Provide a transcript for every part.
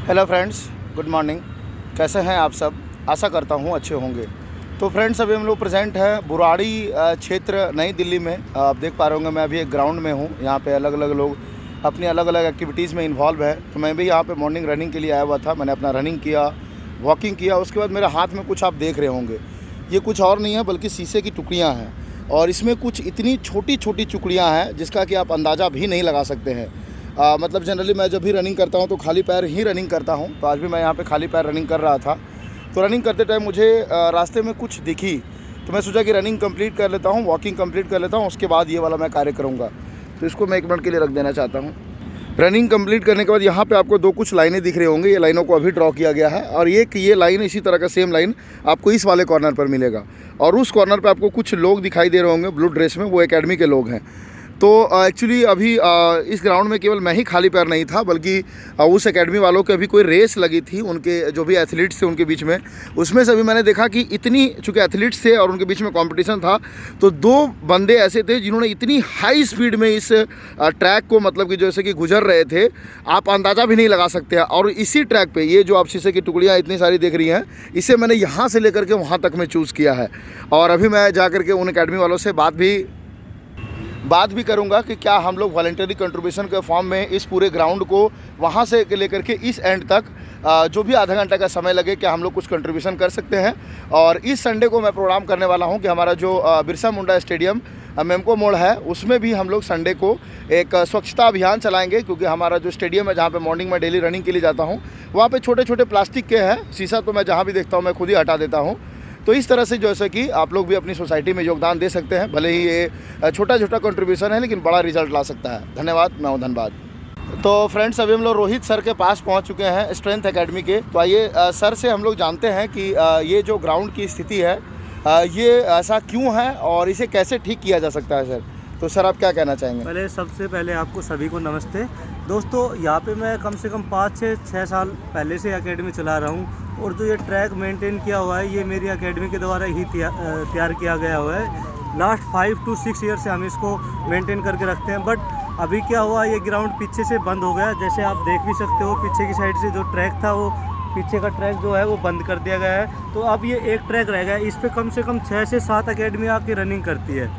Hello friends, good morning. कैसे हैं आप सब? आशा करता हूँ अच्छे होंगे। तो फ्रेंड्स, अभी हम लोग प्रेजेंट हैं बुराड़ी क्षेत्र, नई दिल्ली में। आप देख पा रहे होंगे मैं अभी एक ग्राउंड में हूँ। यहाँ पे अलग अलग लोग अपनी अलग अलग एक्टिविटीज़ में इन्वॉल्व है। तो मैं भी यहाँ पे मॉर्निंग रनिंग के लिए आया हुआ था। मैंने अपना रनिंग किया, वॉकिंग किया। उसके बाद मेरे हाथ में कुछ आप देख रहे होंगे, ये कुछ और नहीं है बल्कि शीशे की टुकड़ियाँ हैं। और इसमें कुछ इतनी छोटी छोटी टुकड़ियाँ हैं जिसका कि आप अंदाज़ा भी नहीं लगा सकते हैं। मतलब जनरली मैं जब भी रनिंग करता हूँ तो खाली पैर ही रनिंग करता हूँ। तो आज भी मैं यहाँ पे खाली पैर रनिंग कर रहा था। तो रनिंग करते टाइम मुझे रास्ते में कुछ दिखी, तो मैं सोचा कि रनिंग कंप्लीट कर लेता हूँ, वॉकिंग कंप्लीट कर लेता हूँ, उसके बाद ये वाला मैं कार्य करूँगा। तो इसको मैं 1 मिनट के लिए रख देना चाहता हूँ। रनिंग कंप्लीट करने के बाद यहाँ पे आपको कुछ लाइनें दिख रही होंगी। ये लाइनों को अभी ड्रॉ किया गया है और ये लाइन इसी तरह का सेम लाइन आपको इस वाले कॉर्नर पर मिलेगा। और उस कॉर्नर पे आपको कुछ लोग दिखाई दे रहे होंगे ब्लू ड्रेस में, वो एकेडमी के लोग हैं। तो एक्चुअली अभी इस ग्राउंड में केवल मैं ही खाली पैर नहीं था, बल्कि उस एकेडमी वालों की अभी कोई रेस लगी थी, उनके जो भी एथलीट्स थे उनके बीच में। उसमें से अभी मैंने देखा कि इतनी, चूँकि एथलीट्स थे और उनके बीच में कंपटीशन था, तो 2 बंदे ऐसे थे जिन्होंने इतनी हाई स्पीड में इस ट्रैक को, मतलब कि जैसे कि गुजर रहे थे, आप अंदाज़ा भी नहीं लगा सकते हैं। और इसी ट्रैक पर ये जो आप शीशे की टुकड़ियाँ इतनी सारी देख रही हैं, इसे मैंने यहाँ से लेकर के वहाँ तक में चूज़ किया है। और अभी मैं जा कर के उन एकेडमी वालों से बात भी करूंगा कि क्या हम लोग वॉलंटरी कंट्रीब्यूशन के फॉर्म में इस पूरे ग्राउंड को वहां से लेकर के इस एंड तक जो भी आधा घंटा का समय लगे, क्या हम लोग कुछ कंट्रीब्यूशन कर सकते हैं। और इस संडे को मैं प्रोग्राम करने वाला हूं कि हमारा जो बिरसा मुंडा स्टेडियम मेमको मोड़ है, उसमें भी हम लोग संडे को एक स्वच्छता अभियान चलाएंगे। क्योंकि हमारा जो स्टेडियम है, जहाँ पे मॉर्निंग में डेली रनिंग के लिए जाता हूँ, वहाँ पे छोटे छोटे प्लास्टिक के हैं। शीशा तो मैं जहाँ भी देखता हूँ मैं खुद ही हटा देता हूँ। तो इस तरह से जैसे कि आप लोग भी अपनी सोसाइटी में योगदान दे सकते हैं। भले ही ये छोटा छोटा कंट्रीब्यूशन है, लेकिन बड़ा रिजल्ट ला सकता है। धन्यवाद। मैं हूँ धनबाद। तो फ्रेंड्स, अभी हम लोग रोहित सर के पास पहुँच चुके हैं, स्ट्रेंथ एकेडमी के। तो आइए सर से हम लोग जानते हैं कि ये जो ग्राउंड की स्थिति है, ये ऐसा क्यों है और इसे कैसे ठीक किया जा सकता है। सर, तो सर आप क्या कहना चाहेंगे? सबसे पहले आपको सभी को नमस्ते। दोस्तों, यहाँ पे मैं कम से कम 5 से 6 साल पहले से एकेडमी चला रहा हूँ। और जो ये ट्रैक मेंटेन किया हुआ है, ये मेरी एकेडमी के द्वारा ही तैयार किया गया हुआ है। लास्ट 5 to 6 ईयर से हम इसको मेंटेन करके रखते हैं। बट अभी क्या हुआ, ये ग्राउंड पीछे से बंद हो गया। जैसे आप देख भी सकते हो, पीछे की साइड से जो ट्रैक था, वो पीछे का ट्रैक जो है वो बंद कर दिया गया है। तो अब ये एक ट्रैक रह गया है। इस पर कम से कम 6 से 7 एकेडमी आके रनिंग करती है।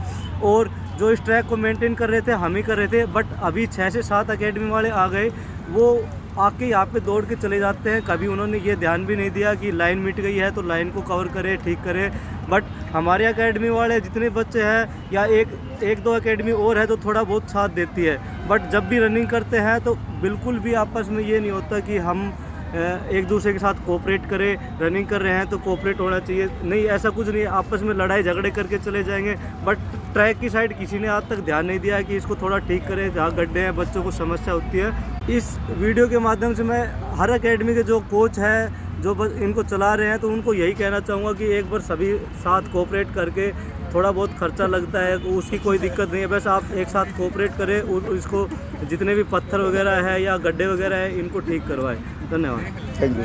और जो इस ट्रैक को मेंटेन कर रहे थे, हम ही कर रहे थे। बट अभी 6 से 7 एकेडमी वाले आ गए, वो आके यहाँ पे दौड़ के चले जाते हैं। कभी उन्होंने ये ध्यान भी नहीं दिया कि लाइन मिट गई है तो लाइन को कवर करे, ठीक करे। बट हमारे एकेडमी वाले जितने बच्चे हैं, या एक दो एकेडमी और है, तो थोड़ा बहुत साथ देती है। बट जब भी रनिंग करते हैं तो बिल्कुल भी आपस में ये नहीं होता कि हम एक दूसरे के साथ कोऑपरेट करें। रनिंग कर रहे हैं तो कोऑपरेट होना चाहिए, नहीं ऐसा कुछ नहीं है। आपस में लड़ाई झगड़े करके चले जाएंगे। बट ट्रैक की साइड किसी ने आज तक ध्यान नहीं दिया है कि इसको थोड़ा ठीक करें। जहाँ गड्ढे हैं, बच्चों को समस्या होती है। इस वीडियो के माध्यम से मैं हर एकेडमी के जो कोच हैं, जो इनको चला रहे हैं, तो उनको यही कहना चाहूँगा कि एक बार सभी साथ कोऑपरेट करके, थोड़ा बहुत खर्चा लगता है, उसकी कोई दिक्कत नहीं है। बस आप एक साथ कोऑपरेट करें और इसको जितने भी पत्थर वगैरह है या गड्ढे वगैरह है, इनको ठीक करवाएं। धन्यवाद। Thank you.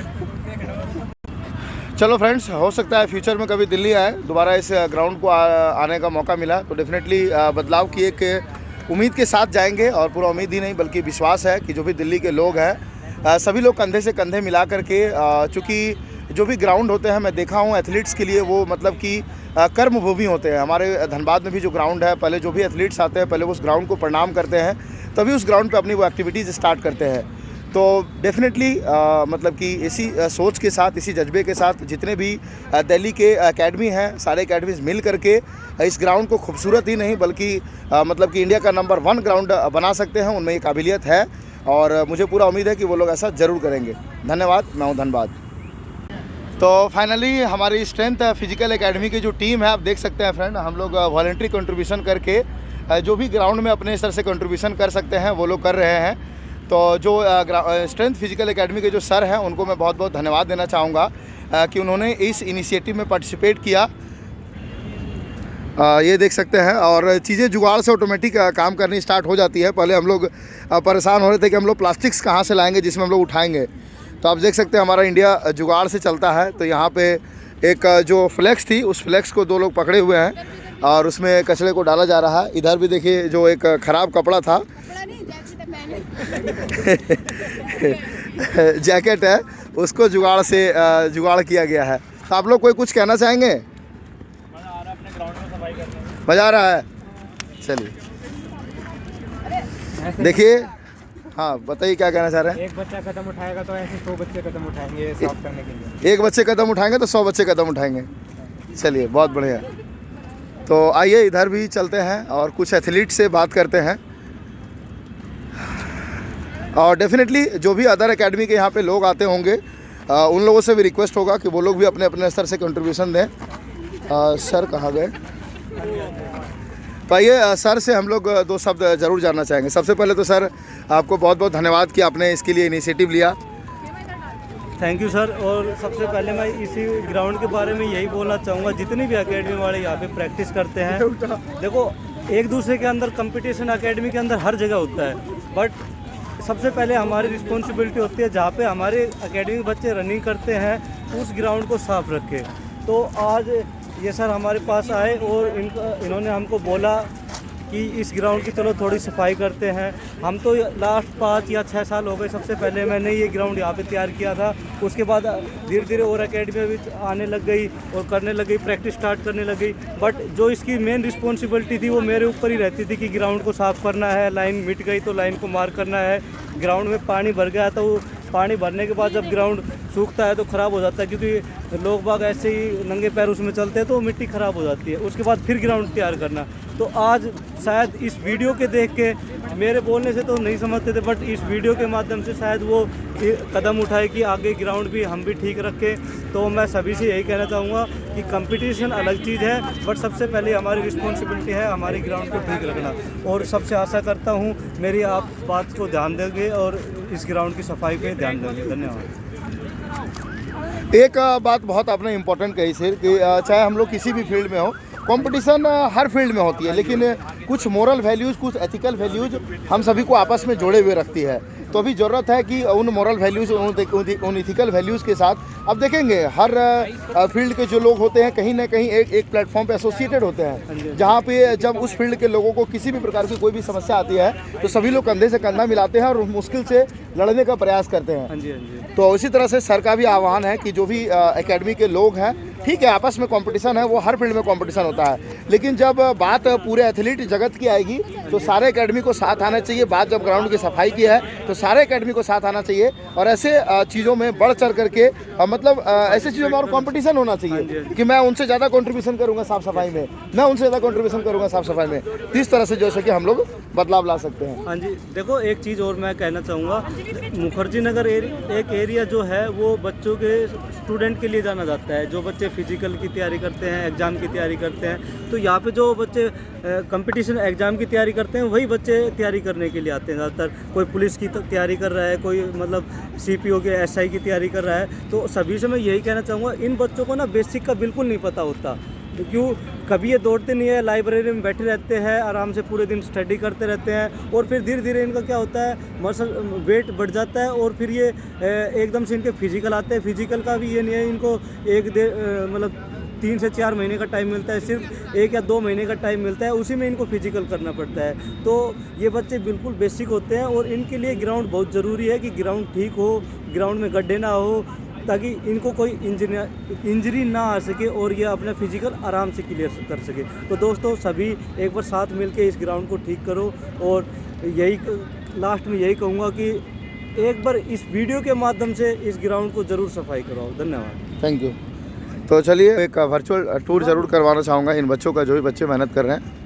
चलो फ्रेंड्स, हो सकता है फ्यूचर में कभी दिल्ली आए, दोबारा इस ग्राउंड को आने का मौका मिला तो डेफिनेटली बदलाव की एक उम्मीद के साथ जाएंगे। और पूरा उम्मीद ही नहीं बल्कि विश्वास है कि जो भी दिल्ली के लोग हैं, सभी लोग कंधे से कंधे मिला करके, चूँकि जो भी ग्राउंड होते हैं, मैं देखा हूँ एथलीट्स के लिए वो मतलब कि कर्म भूमि होते हैं। हमारे धनबाद में भी जो ग्राउंड है, पहले जो भी एथलीट्स आते हैं, पहले वो उस ग्राउंड को प्रणाम करते हैं, तभी उस ग्राउंड पे अपनी वो एक्टिविटीज़ स्टार्ट करते हैं। तो डेफिनेटली मतलब कि इसी सोच के साथ, इसी जज्बे के साथ जितने भी दिल्ली के एकेडमी हैं, सारे एकेडमीज मिल करके इस ग्राउंड को खूबसूरत ही नहीं बल्कि मतलब कि इंडिया का नंबर 1 ग्राउंड बना सकते हैं। उनमें ये काबिलियत है और मुझे पूरा उम्मीद है कि वो लोग ऐसा ज़रूर करेंगे। धन्यवाद। मैं हूँ धनबाद। तो फाइनली हमारी स्ट्रेंथ फिजिकल एकेडमी की जो टीम है, आप देख सकते हैं फ्रेंड, हम लोग वॉलंटरी कंट्रीब्यूशन करके जो भी ग्राउंड में अपने स्तर से कंट्रीब्यूशन कर सकते हैं वो लोग कर रहे हैं। तो जो स्ट्रेंथ फिजिकल एकेडमी के जो सर हैं, उनको मैं बहुत बहुत धन्यवाद देना चाहूँगा कि उन्होंने इस इनिशिएटिव में पार्टिसिपेट किया। ये देख सकते हैं और चीज़ें जुगाड़ से ऑटोमेटिक काम करनी स्टार्ट हो जाती है। पहले हम लोग परेशान हो रहे थे कि हम लोग प्लास्टिक्स कहाँ से लाएंगे जिसमें हम लोग उठाएंगे। तो आप देख सकते हैं हमारा इंडिया जुगाड़ से चलता है। तो यहाँ पे एक जो फ्लेक्स थी, उस फ्लेक्स को 2 लोग पकड़े हुए हैं और उसमें कचरे को डाला जा रहा है। इधर भी देखिए, जो एक ख़राब कपड़ा था जैकेट है उसको जुगाड़ किया गया है। तो आप लोग कोई कुछ कहना चाहेंगे? मज़ा आ रहा है अपने ग्राउंड में सफाई करने में। मज़ा आ रहा है। चलिए देखिए, हाँ बताइए क्या कहना चाह रहे हैं? एक बच्चा कदम उठाएगा तो ऐसे 100 बच्चे कदम उठाएंगे साफ करने के लिए। एक बच्चे कदम उठाएंगे तो 100 बच्चे कदम उठाएंगे। चलिए बहुत बढ़िया। तो आइए इधर भी चलते हैं और कुछ एथलीट से बात करते हैं। और डेफिनेटली जो भी अदर एकेडमी के यहाँ पे लोग आते होंगे उन लोगों से भी रिक्वेस्ट होगा कि वो लोग भी अपने अपने स्तर से कंट्रीब्यूशन दें। सर कहाँ गए? तो आइए सर से हम लोग 2 शब्द ज़रूर जानना चाहेंगे। सबसे पहले तो सर आपको बहुत बहुत धन्यवाद कि आपने इसके लिए इनिशिएटिव लिया। Thank you sir. और सबसे पहले मैं इसी ग्राउंड के बारे में यही बोलना चाहूँगा, जितनी भी एकेडमी वाले यहाँ पे प्रैक्टिस करते हैं, देखो एक दूसरे के अंदर कंपटीशन एकेडमी के अंदर हर जगह होता है, बट सबसे पहले हमारी रिस्पॉन्सिबिलिटी होती है जहाँ पे हमारे एकेडमी के बच्चे रनिंग करते हैं उस ग्राउंड को साफ रखें। तो आज ये सर हमारे पास आए और इन्होंने हमको बोला कि इस ग्राउंड की चलो थोड़ी सफाई करते हैं। हम तो लास्ट 5 या 6 साल हो गए, सबसे पहले मैंने ये ग्राउंड यहाँ पे तैयार किया था। उसके बाद धीरे धीरे और एकेडमी भी आने लग गई और करने लग गई, प्रैक्टिस स्टार्ट करने लग गई। बट जो इसकी मेन रिस्पॉन्सिबिलिटी थी वो मेरे ऊपर ही रहती थी कि ग्राउंड को साफ़ करना है। लाइन मिट गई तो लाइन को मार्क करना है। ग्राउंड में पानी भर गया तो पानी भरने के बाद जब ग्राउंड सूखता है तो ख़राब हो जाता है, क्योंकि लोग बाग ऐसे ही नंगे पैर उसमें चलते हैं तो मिट्टी ख़राब हो जाती है। उसके बाद फिर ग्राउंड तैयार करना। तो आज शायद इस वीडियो के देख के, मेरे बोलने से तो नहीं समझते थे, बट इस वीडियो के माध्यम से शायद वो कदम उठाए कि आगे ग्राउंड भी हम भी ठीक रखें। तो मैं सभी से यही कहना चाहूँगा कि कंपटीशन अलग चीज़ है, बट सबसे पहले हमारी रिस्पॉन्सिबिलिटी है हमारी ग्राउंड को ठीक रखना। और सबसे आशा करता हूँ मेरी आप बात को ध्यान देंगे और इस ग्राउंड की सफाई पे ध्यान देंगे। धन्यवाद। एक बात बहुत आपने इम्पोर्टेंट कही सर कि चाहे हम लोग किसी भी फील्ड में हो, कंपटीशन हर फील्ड में होती है, लेकिन कुछ मोरल वैल्यूज़, कुछ एथिकल वैल्यूज़ हम सभी को आपस में जोड़े हुए रखती है। तो अभी ज़रूरत है कि उन मोरल वैल्यूज़, उन इथिकल वैल्यूज़ के साथ अब देखेंगे हर फील्ड के जो लोग होते हैं कहीं ना कहीं एक प्लेटफॉर्म पे एसोसिएटेड होते हैं, जहाँ पे जब उस फील्ड के लोगों को किसी भी प्रकार की कोई भी समस्या आती है तो सभी लोग कंधे से कंधा मिलाते हैं और मुश्किल से लड़ने का प्रयास करते हैं। तो इसी तरह से सर का भी आह्वान है कि जो भी एकेडमी के लोग हैं, ठीक है आपस में कंपटीशन है, वो हर फील्ड में कंपटीशन होता है, लेकिन जब बात पूरे एथलीट जगत की आएगी तो सारे एकेडमी को साथ आना चाहिए। बात जब ग्राउंड की सफाई की है तो सारे एकेडमी को साथ आना चाहिए और ऐसे चीज़ों में बढ़ चढ़ करके मतलब ऐसे चीज़ों में और कंपटीशन होना चाहिए कि मैं उनसे ज़्यादा कंट्रीब्यूशन करूँगा साफ़ सफाई में, मैं उनसे ज़्यादा कंट्रीब्यूशन करूँगा साफ़ सफाई में। तो इस तरह से जैसे कि हम लोग बदलाव ला सकते हैं। हाँ जी, देखो एक चीज़ और मैं कहना चाहूँगा, मुखर्जी नगर एक एरिया जो है वो बच्चों के स्टूडेंट के लिए जाना जाता है। जो बच्चे फिजिकल की तैयारी करते हैं, एग्ज़ाम की तैयारी करते हैं, तो यहाँ पे जो बच्चे कंपटीशन एग्ज़ाम की तैयारी करते हैं वही बच्चे तैयारी करने के लिए आते हैं ज़्यादातर। कोई पुलिस की तैयारी कर रहा है, कोई मतलब CPO के SI की तैयारी कर रहा है। तो सभी से मैं यही कहना चाहूँगा, इन बच्चों को ना बेसिक का बिल्कुल नहीं पता होता। क्यों कभी ये दौड़ते नहीं है, लाइब्रेरी में बैठे रहते हैं, आराम से पूरे दिन स्टडी करते रहते हैं और फिर धीरे धीरे इनका क्या होता है, मसल वेट बढ़ जाता है और फिर ये एकदम से इनके फिजिकल आते हैं। फिजिकल का भी ये नहीं है, इनको मतलब 3 से 4 महीने का टाइम मिलता है, सिर्फ 1 या 2 महीने का टाइम मिलता है, उसी में इनको फिजिकल करना पड़ता है। तो ये बच्चे बिल्कुल बेसिक होते हैं और इनके लिए ग्राउंड बहुत ज़रूरी है कि ग्राउंड ठीक हो, ग्राउंड में गड्ढे ना हो, ताकि इनको कोई इंजरी ना आ सके और ये अपना फिजिकल आराम से क्लियर कर सके। तो दोस्तों सभी एक बार साथ मिलके इस ग्राउंड को ठीक करो और यही लास्ट में यही कहूँगा कि एक बार इस वीडियो के माध्यम से इस ग्राउंड को ज़रूर सफाई कराओ। धन्यवाद। Thank you. तो चलिए एक वर्चुअल टूर ज़रूर करवाना चाहूँगा इन बच्चों का, जो भी बच्चे मेहनत कर रहे हैं।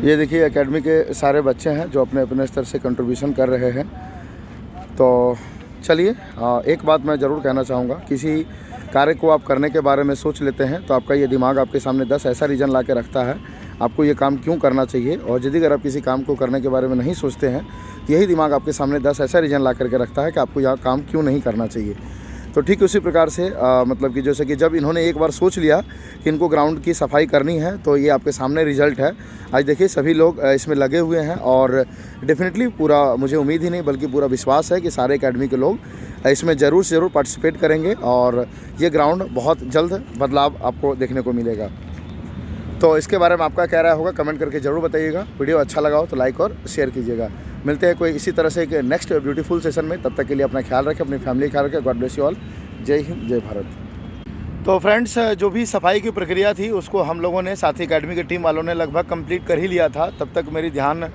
ये देखिए एकेडमी के सारे बच्चे हैं जो अपने अपने स्तर से कंट्रीब्यूशन कर रहे हैं। तो चलिए एक बात मैं ज़रूर कहना चाहूँगा, किसी कार्य को आप करने के बारे में सोच लेते हैं तो आपका ये दिमाग आपके सामने 10 ऐसा रीज़न ला के रखता है आपको ये काम क्यों करना चाहिए। और यदि अगर आप किसी काम को करने के बारे में नहीं सोचते हैं, यही दिमाग आपके सामने 10 ऐसा रीज़न ला करके रखता है कि आपको यह काम क्यों नहीं करना चाहिए। तो ठीक उसी प्रकार से मतलब कि जैसे कि जब इन्होंने एक बार सोच लिया कि इनको ग्राउंड की सफाई करनी है, तो ये आपके सामने रिजल्ट है। आज देखिए सभी लोग इसमें लगे हुए हैं और डेफिनेटली पूरा मुझे उम्मीद ही नहीं बल्कि पूरा विश्वास है कि सारे एकेडमी के लोग इसमें ज़रूर से ज़रूर पार्टिसिपेट करेंगे और ये ग्राउंड बहुत जल्द बदलाव आपको देखने को मिलेगा। तो इसके बारे में आपका क्या राय होगा कमेंट करके ज़रूर बताइएगा। वीडियो अच्छा लगा हो तो लाइक और शेयर कीजिएगा। मिलते हैं कोई इसी तरह से एक नेक्स्ट ब्यूटीफुल सेशन में। तब तक के लिए अपना ख्याल रखें, अपनी फैमिली का ख्याल रखें। God bless you all. जय हिंद, जय भारत। तो फ्रेंड्स, जो भी सफाई की प्रक्रिया थी उसको हम लोगों ने साथी एकेडमी की टीम वालों ने लगभग कंप्लीट कर ही लिया था। तब तक मेरी ध्यान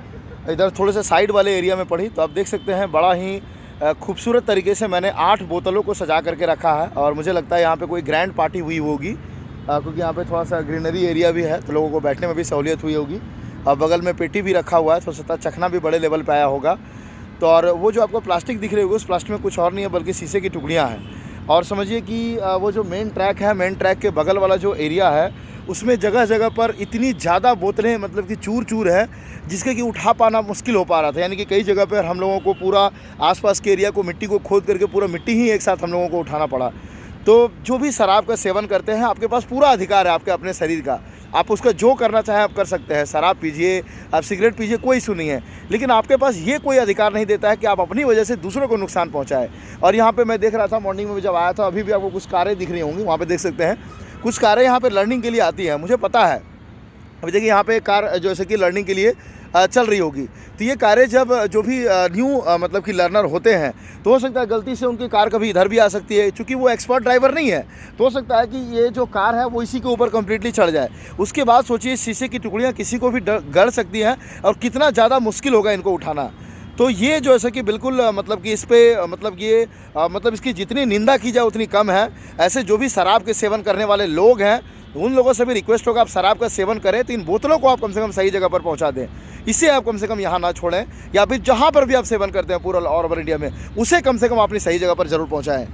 इधर थोड़े से साइड वाले एरिया में पड़ी। तो आप देख सकते हैं बड़ा ही खूबसूरत तरीके से मैंने 8 बोतलों को सजा करके रखा है और मुझे लगता है यहाँ पे कोई ग्रैंड पार्टी हुई होगी, क्योंकि यहाँ पे थोड़ा सा ग्रीनरी एरिया भी है तो लोगों को बैठने में भी सहूलियत हुई होगी। और बगल में पेटी भी रखा हुआ है तो सत्ता चखना भी बड़े लेवल पे आया होगा। तो और वो जो आपको प्लास्टिक दिख रही होगी उस प्लास्टिक में कुछ और नहीं है बल्कि शीशे की टुकड़ियाँ हैं। और समझिए कि वो जो मेन ट्रैक है, मेन ट्रैक के बगल वाला जो एरिया है उसमें जगह जगह पर इतनी ज़्यादा बोतलें मतलब कि चूर चूर है जिसके कि उठा पाना मुश्किल हो पा रहा था। यानी कि कई जगह पर हम लोगों को पूरा आसपास के एरिया को मिट्टी को खोद करके पूरा मिट्टी ही एक साथ हम लोगों को उठाना पड़ा। तो जो भी शराब का सेवन करते हैं आपके पास पूरा अधिकार है आपके अपने शरीर का, आप उसका जो करना चाहें आप कर सकते हैं। शराब पीजिए, आप सिगरेट पीजिए, कोई इशू नहीं है, लेकिन आपके पास ये कोई अधिकार नहीं देता है कि आप अपनी वजह से दूसरों को नुकसान पहुंचाएं। और यहाँ पे मैं देख रहा था मॉर्निंग में जब आया था, अभी भी आपको कुछ कारें दिख रही होंगी, वहाँ पे देख सकते हैं कुछ कारें यहाँ पे लर्निंग के लिए आती हैं, मुझे पता है। अभी देखिए यहाँ पे एक कार जैसे कि लर्निंग के लिए चल रही होगी। तो ये कारें जब जो भी न्यू मतलब कि लर्नर होते हैं तो हो सकता है गलती से उनकी कार कभी इधर भी आ सकती है, क्योंकि वो एक्सपर्ट ड्राइवर नहीं है। तो हो सकता है कि ये जो कार है वो इसी के ऊपर कम्प्लीटली चढ़ जाए। उसके बाद सोचिए शीशे की टुकड़ियाँ किसी को भी गड़ सकती हैं और कितना ज़्यादा मुश्किल होगा इनको उठाना। तो ये जो ऐसा कि बिल्कुल मतलब कि इस पर मतलब ये मतलब इसकी जितनी निंदा की जाए उतनी कम है। ऐसे जो भी शराब के सेवन करने वाले लोग हैं उन लोगों से भी रिक्वेस्ट होगा आप शराब का सेवन करें तो इन बोतलों को आप कम से कम सही जगह पर पहुंचा दें। इसे आप कम से कम यहाँ ना छोड़ें, या फिर जहाँ पर भी आप सेवन करते हैं पूरा ऑल ओवर इंडिया में उसे कम से कम अपनी सही जगह पर ज़रूर पहुँचाएँ।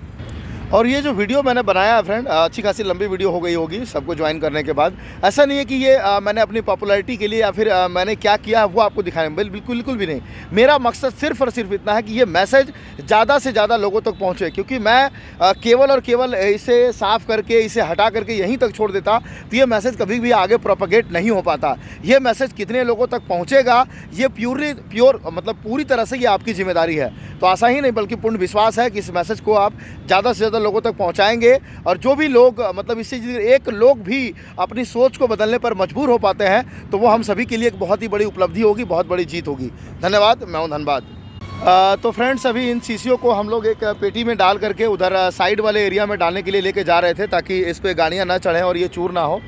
और ये जो वीडियो मैंने बनाया है फ्रेंड, अच्छी खासी लंबी वीडियो हो गई होगी सबको ज्वाइन करने के बाद। ऐसा नहीं है कि ये मैंने अपनी पॉपुलैरिटी के लिए या फिर मैंने क्या किया वो आपको दिखाने, बिल्कुल भी नहीं। मेरा मकसद सिर्फ और सिर्फ इतना है कि ये मैसेज ज़्यादा से ज़्यादा लोगों तक पहुँचे, क्योंकि मैं केवल और केवल इसे साफ़ करके इसे हटा करके यहीं तक छोड़ देता तो ये मैसेज कभी भी आगे प्रोपगेट नहीं हो पाता। ये मैसेज कितने लोगों तक पहुँचेगा ये प्योर मतलब पूरी तरह से ये आपकी जिम्मेदारी है। तो आशा ही नहीं बल्कि पूर्ण विश्वास है कि इस मैसेज को आप ज़्यादा से ज़्यादा लोगों तक पहुंचाएंगे। और जो भी लोग मतलब इससे एक लोग भी अपनी सोच को बदलने पर मजबूर हो पाते हैं तो वो हम सभी के लिए एक बहुत ही बड़ी उपलब्धि होगी, बहुत बड़ी जीत होगी। धन्यवाद, मैं हूं धनबाद। तो फ्रेंड्स, अभी इन शीशियों को हम लोग एक पेटी में डाल करके उधर साइड वाले एरिया में डालने के लिए लेके जा रहे थे ताकि इस पर गाड़ियाँ ना चढ़ें और ये चूर ना हो।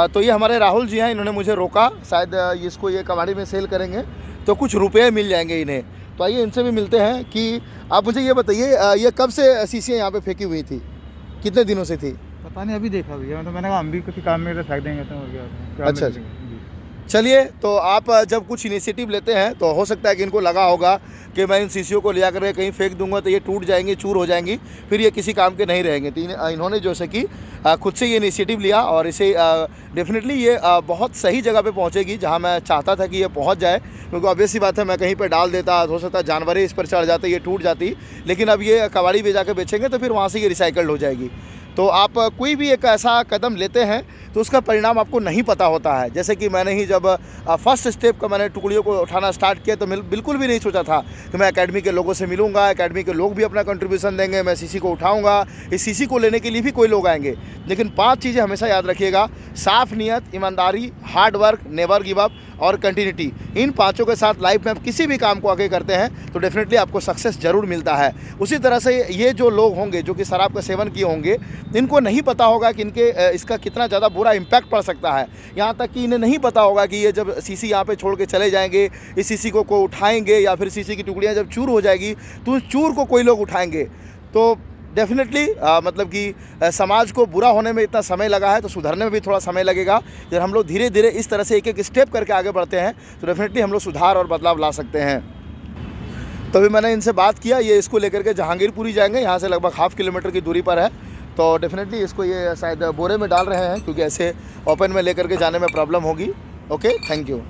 तो ये हमारे राहुल जी हैं, इन्होंने मुझे रोका, शायद इसको ये कबाड़ी में सेल करेंगे तो कुछ रुपये मिल जाएंगे इन्हें। तो आइए इनसे भी मिलते हैं कि आप मुझे ये बताइए ये कब से शीशियाँ यहाँ पे फेंकी हुई थी, कितने दिनों से थी? पता नहीं, अभी देखा भैया, तो मैंने कहा हम भी किसी काम में फेंक देंगे तो क्या। अच्छा, चलिए, तो आप जब कुछ इनिशिएटिव लेते हैं तो हो सकता है कि इनको लगा होगा कि मैं इन शीशियों को लिया कर कहीं फेंक दूंगा तो ये टूट जाएंगी, चूर हो जाएंगी, फिर ये किसी काम के नहीं रहेंगे। तो इन्होंने जैसे कि खुद से ये इनिशिएटिव लिया और इसे डेफिनेटली ये बहुत सही जगह पे पहुंचेगी जहां मैं चाहता था कि ये पहुंच जाए। क्योंकि ऑब्वियस सी बात है, मैं कहीं पे डाल देता, हो सकता है जानवर इस पर चढ़ जाते, ये टूट जाती, लेकिन अब ये कबाड़ी में जाकर बेचेंगे तो फिर वहाँ से ये रिसाइकल्ड हो जाएगी। तो आप कोई भी एक ऐसा कदम लेते हैं तो उसका परिणाम आपको नहीं पता होता है। जैसे कि मैंने ही जब फर्स्ट स्टेप का मैंने टुकड़ियों को उठाना स्टार्ट किया तो बिल्कुल भी नहीं सोचा था कि मैं एकेडमी के लोगों से मिलूंगा, एकेडमी के लोग भी अपना कंट्रीब्यूशन देंगे, मैं सीसी को उठाऊंगा, इस सीसी को लेने के लिए भी कोई लोग आएंगे। लेकिन 5 चीज़ें हमेशा याद रखिएगा: साफ नियत, ईमानदारी, hard work, never give up और कंटिन्यूटी। इन 5 के साथ लाइफ में आप किसी भी काम को आगे करते हैं तो डेफिनेटली आपको सक्सेस जरूर मिलता है। उसी तरह से ये जो लोग होंगे जो कि शराब का सेवन किए होंगे, इनको नहीं पता होगा कि इनके इसका कितना ज़्यादा बुरा इम्पैक्ट पड़ सकता है। यहाँ तक कि इन्हें नहीं पता होगा कि ये जब सीसी यहाँ पे छोड़ के चले जाएंगे, इस सीसी को उठाएंगे या फिर सीसी की टुकड़ियाँ जब चूर हो जाएगी तो उस चूर को कोई लोग उठाएंगे। तो डेफिनेटली मतलब कि समाज को बुरा होने में इतना समय लगा है तो सुधरने में भी थोड़ा समय लगेगा। जब हम लोग धीरे धीरे इस तरह से एक स्टेप करके आगे बढ़ते हैं तो डेफिनेटली हम लोग सुधार और बदलाव ला सकते हैं। तो अभी मैंने इनसे बात किया, ये इसको लेकर के जहांगीरपुरी जाएंगे, यहाँ से लगभग 1/2 किलोमीटर की दूरी पर है। तो डेफिनेटली इसको ये शायद बोरे में डाल रहे हैं क्योंकि ऐसे ओपन में लेकर के जाने में प्रॉब्लम होगी। Okay, thank you.